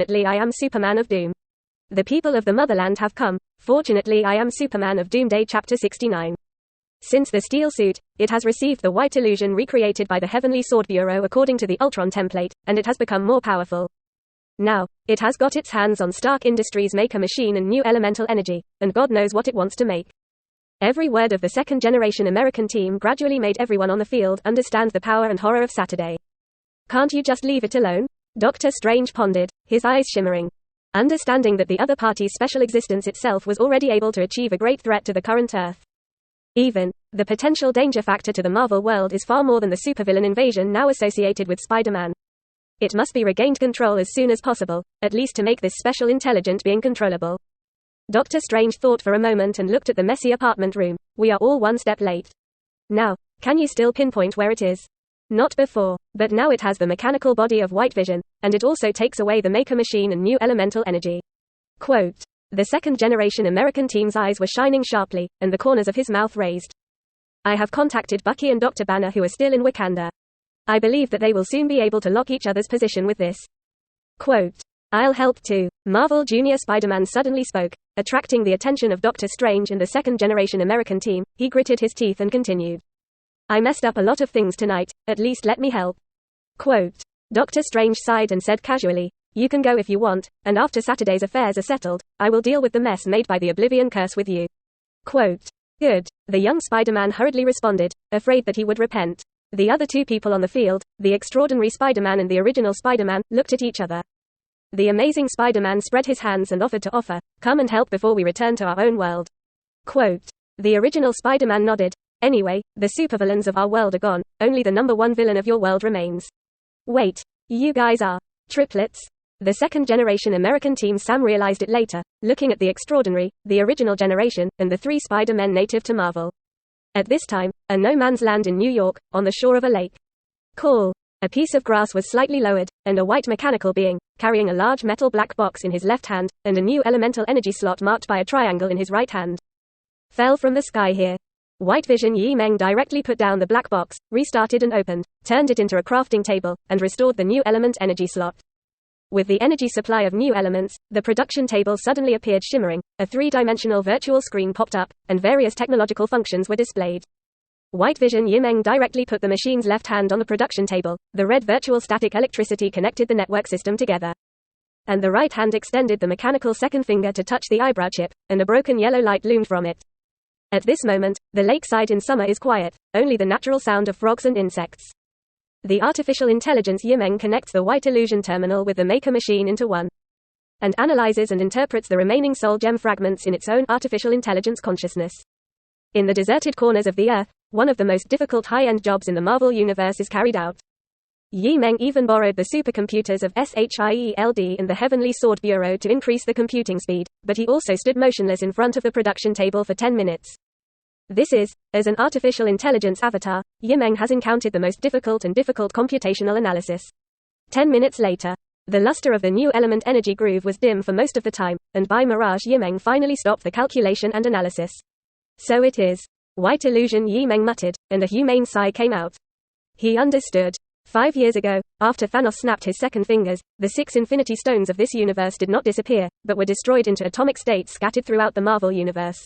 Fortunately, I am Superman of Doom. The people of the Motherland have come. Fortunately, I am Superman of Doomsday Chapter 69. Since the steel suit, it has received the white illusion recreated by the Heavenly Sword Bureau according to the Ultron template, and it has become more powerful. Now, it has got its hands on Stark Industries' Maker machine and new elemental energy, and God knows what it wants to make. Every word of the second-generation American team gradually made everyone on the field understand the power and horror of Saturday. Can't you just leave it alone? Dr. Strange pondered, his eyes shimmering. Understanding that the other party's special existence itself was already able to achieve a great threat to the current Earth. Even, the potential danger factor to the Marvel world is far more than the supervillain invasion now associated with Spider-Man. It must be regained control as soon as possible, at least to make this special intelligent being controllable. Dr. Strange thought for a moment and looked at the messy apartment room. We are all one step late. Now, can you still pinpoint where it is? Not before, but now it has the mechanical body of white vision, and it also takes away the Maker machine and new elemental energy. Quote. The second-generation American team's eyes were shining sharply, and the corners of his mouth raised. I have contacted Bucky and Dr. Banner who are still in Wakanda. I believe that they will soon be able to lock each other's position with this. Quote. I'll help too. Marvel Jr. Spider-Man suddenly spoke, attracting the attention of Dr. Strange and the second-generation American team. He gritted his teeth and continued. I messed up a lot of things tonight, at least let me help. Quote. Dr. Strange sighed and said casually, you can go if you want, and after Saturday's affairs are settled, I will deal with the mess made by the Oblivion Curse with you. Quote. Good. The young Spider-Man hurriedly responded, afraid that he would repent. The other two people on the field, the extraordinary Spider-Man and the original Spider-Man, looked at each other. The amazing Spider-Man spread his hands and offered to offer, come and help before we return to our own world. Quote. The original Spider-Man nodded. Anyway, the supervillains of our world are gone, only the number one villain of your world remains. Wait. You guys are triplets? The second-generation American team Sam realized it later, looking at the extraordinary, the original generation, and the three Spider-Men native to Marvel. At this time, a no-man's land in New York, on the shore of a lake. Cool. A piece of grass was slightly lowered, and a white mechanical being, carrying a large metal black box in his left hand, and a new elemental energy slot marked by a triangle in his right hand, fell from the sky here. White Vision Meng directly put down the black box, restarted and opened, turned it into a crafting table, and restored the new element energy slot. With the energy supply of new elements, the production table suddenly appeared shimmering, a three-dimensional virtual screen popped up, and various technological functions were displayed. White Vision Meng directly put the machine's left hand on the production table, the red virtual static electricity connected the network system together. And the right hand extended the mechanical second finger to touch the eyebrow chip, and a broken yellow light loomed from it. At this moment, the lakeside in summer is quiet, only the natural sound of frogs and insects. The artificial intelligence Meng connects the white illusion terminal with the Maker machine into one, and analyzes and interprets the remaining soul gem fragments in its own artificial intelligence consciousness. In the deserted corners of the Earth, one of the most difficult high-end jobs in the Marvel universe is carried out. Meng even borrowed the supercomputers of SHIELD and the Heavenly Sword Bureau to increase the computing speed, but he also stood motionless in front of the production table for 10 minutes. This is, as an artificial intelligence avatar, Meng has encountered the most difficult computational analysis. 10 minutes later, the luster of the new element energy groove was dim for most of the time, and by mirage Meng finally stopped the calculation and analysis. So it is. White illusion Meng muttered, and a humane sigh came out. He understood. 5 years ago, after Thanos snapped his second fingers, the 6 Infinity Stones of this universe did not disappear, but were destroyed into atomic states scattered throughout the Marvel universe.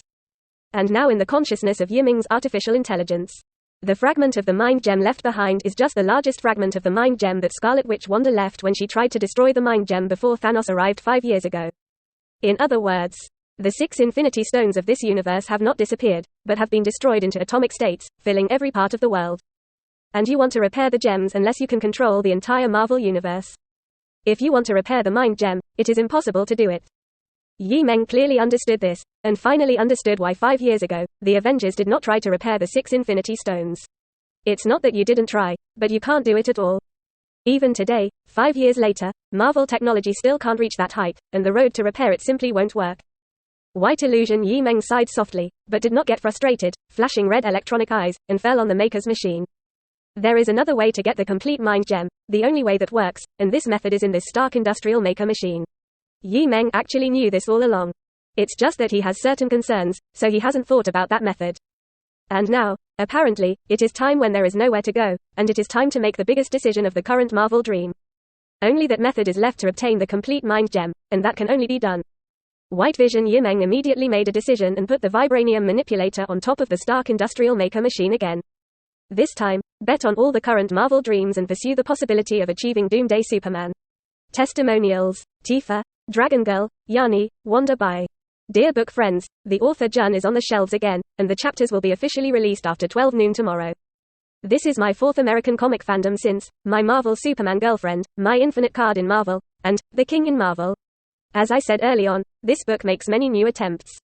And now in the consciousness of Meng's artificial intelligence. The fragment of the mind gem left behind is just the largest fragment of the mind gem that Scarlet Witch Wanda left when she tried to destroy the mind gem before Thanos arrived 5 years ago. In other words, the 6 Infinity Stones of this universe have not disappeared, but have been destroyed into atomic states, filling every part of the world. And you want to repair the gems unless you can control the entire Marvel universe. If you want to repair the mind gem, it is impossible to do it. Meng clearly understood this, and finally understood why 5 years ago, the Avengers did not try to repair the 6 Infinity Stones. It's not that you didn't try, but you can't do it at all. Even today, 5 years later, Marvel technology still can't reach that height, and the road to repair it simply won't work. White illusion Meng sighed softly, but did not get frustrated, flashing red electronic eyes, and fell on the Maker's machine. There is another way to get the complete mind gem, the only way that works, and this method is in this Stark Industrial Maker machine. Meng actually knew this all along. It's just that he has certain concerns, so he hasn't thought about that method. And now, apparently, it is time when there is nowhere to go, and it is time to make the biggest decision of the current Marvel dream. Only that method is left to obtain the complete mind gem, and that can only be done. White Vision Meng immediately made a decision and put the vibranium manipulator on top of the Stark Industrial Maker machine again. This time, bet on all the current Marvel dreams and pursue the possibility of achieving Doomsday Superman. Testimonials. Tifa, Dragon Girl, Yani, Wanda by. Dear book friends, the author Jun is on the shelves again, and the chapters will be officially released after 12 noon tomorrow. This is my fourth American comic fandom since My Marvel Superman Girlfriend, My Infinite Card in Marvel, and The King in Marvel. As I said early on, this book makes many new attempts.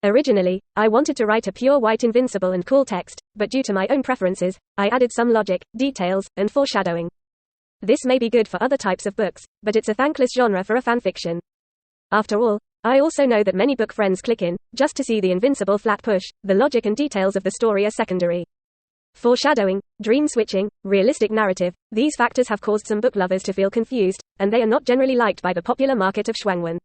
Originally, I wanted to write a pure white invincible and cool text, but due to my own preferences, I added some logic, details, and foreshadowing. This may be good for other types of books, but it's a thankless genre for a fanfiction. After all, I also know that many book friends click in, just to see the invincible flat push. The logic and details of the story are secondary. Foreshadowing, dream switching, realistic narrative, these factors have caused some book lovers to feel confused, and they are not generally liked by the popular market of xuanhuan.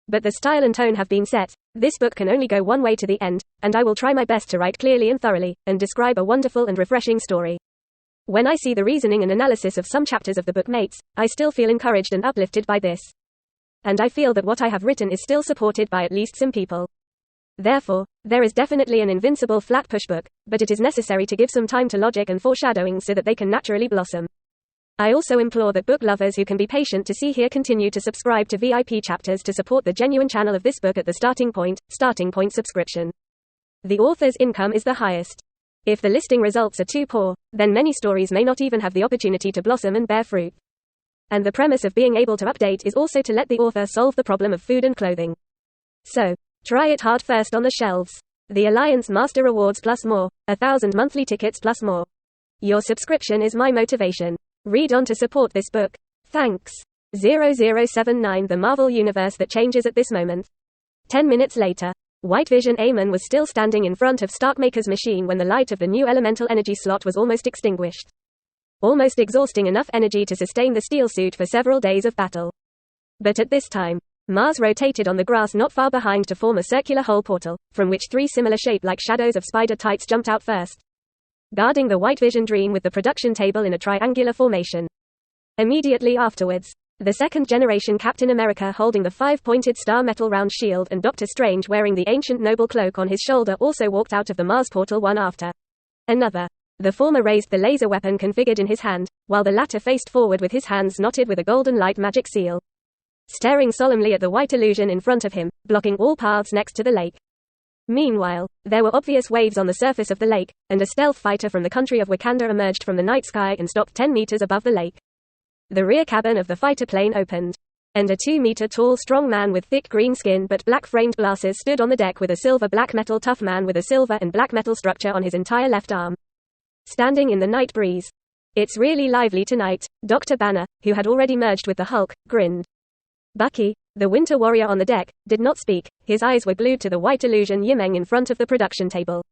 But the style and tone have been set. This book can only go one way to the end, and I will try my best to write clearly and thoroughly, and describe a wonderful and refreshing story. When I see the reasoning and analysis of some chapters of the book mates, I still feel encouraged and uplifted by this. And I feel that what I have written is still supported by at least some people. Therefore, there is definitely an invincible flat push book, but it is necessary to give some time to logic and foreshadowing so that they can naturally blossom. I also implore that book lovers who can be patient to see here continue to subscribe to VIP chapters to support the genuine channel of this book at the starting point subscription. The author's income is the highest. If the listing results are too poor, then many stories may not even have the opportunity to blossom and bear fruit. And the premise of being able to update is also to let the author solve the problem of food and clothing. So, try it hard first on the shelves. The Alliance Master Rewards plus more, 1,000 monthly tickets plus more. Your subscription is my motivation. Read on to support this book. Thanks. 0079 The Marvel Universe that changes at this moment. 10 minutes later, White Vision Amon was still standing in front of Starkmaker's machine when the light of the new elemental energy slot was almost extinguished. Almost exhausting enough energy to sustain the steel suit for several days of battle. But at this time, Mars rotated on the grass not far behind to form a circular hole portal, from which three similar shape-like shadows of spider tights jumped out first, guarding the White Vision Dream with the production table in a triangular formation. Immediately afterwards, the second-generation Captain America holding the five-pointed star metal round shield and Doctor Strange wearing the ancient noble cloak on his shoulder also walked out of the Mars portal one after another. The former raised the laser weapon configured in his hand, while the latter faced forward with his hands knotted with a golden light magic seal, staring solemnly at the white illusion in front of him, blocking all paths next to the lake. Meanwhile, there were obvious waves on the surface of the lake, and a stealth fighter from the country of Wakanda emerged from the night sky and stopped 10 meters above the lake. The rear cabin of the fighter plane opened, and a 2-meter-tall strong man with thick green skin but black-framed glasses stood on the deck with a silver black metal tough man with a silver and black metal structure on his entire left arm, standing in the night breeze. It's really lively tonight, Dr. Banner, who had already merged with the Hulk, grinned. Bucky, the Winter Warrior on the deck, did not speak. His eyes were glued to the white illusion Meng in front of the production table.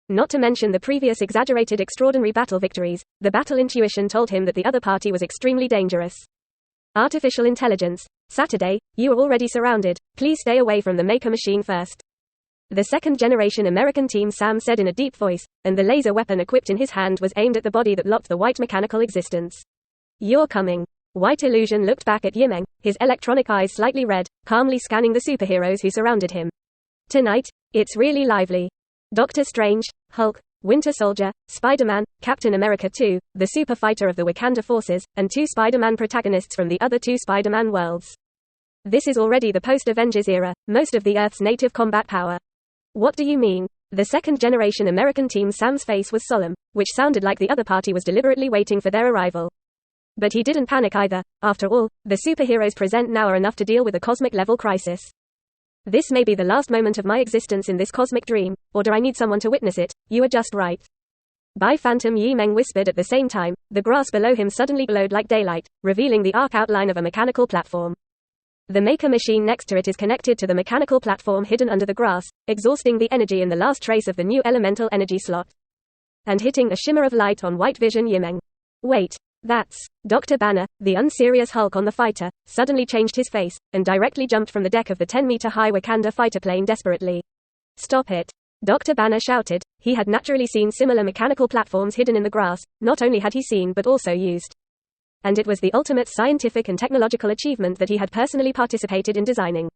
Not to mention the previous exaggerated extraordinary battle victories, the battle intuition told him that the other party was extremely dangerous. Artificial intelligence. Saturday, you are already surrounded. Please stay away from the Maker machine first. The second-generation American team Sam said in a deep voice, and the laser weapon equipped in his hand was aimed at the body that locked the white mechanical existence. You're coming. White Illusion looked back at Meng, his electronic eyes slightly red, calmly scanning the superheroes who surrounded him. Tonight, it's really lively. Doctor Strange, Hulk, Winter Soldier, Spider-Man, Captain America 2, the super fighter of the Wakanda forces, and 2 Spider-Man protagonists from the other 2 Spider-Man worlds. This is already the post-Avengers era, most of the Earth's native combat power. What do you mean? The second-generation American team Sam's face was solemn, which sounded like the other party was deliberately waiting for their arrival. But he didn't panic either. After all, the superheroes present now are enough to deal with a cosmic-level crisis. This may be the last moment of my existence in this cosmic dream, or do I need someone to witness it? You are just right. By Phantom Meng whispered at the same time. The grass below him suddenly glowed like daylight, revealing the arc outline of a mechanical platform. The Maker machine next to it is connected to the mechanical platform hidden under the grass, exhausting the energy in the last trace of the new elemental energy slot, and hitting a shimmer of light on White Vision Meng. Wait. That's Dr. Banner, the unserious Hulk on the fighter, suddenly changed his face, and directly jumped from the deck of the 10-meter-high Wakanda fighter plane desperately. Stop it. Dr. Banner shouted. He had naturally seen similar mechanical platforms hidden in the grass. Not only had he seen but also used and it was the ultimate scientific and technological achievement that he had personally participated in designing.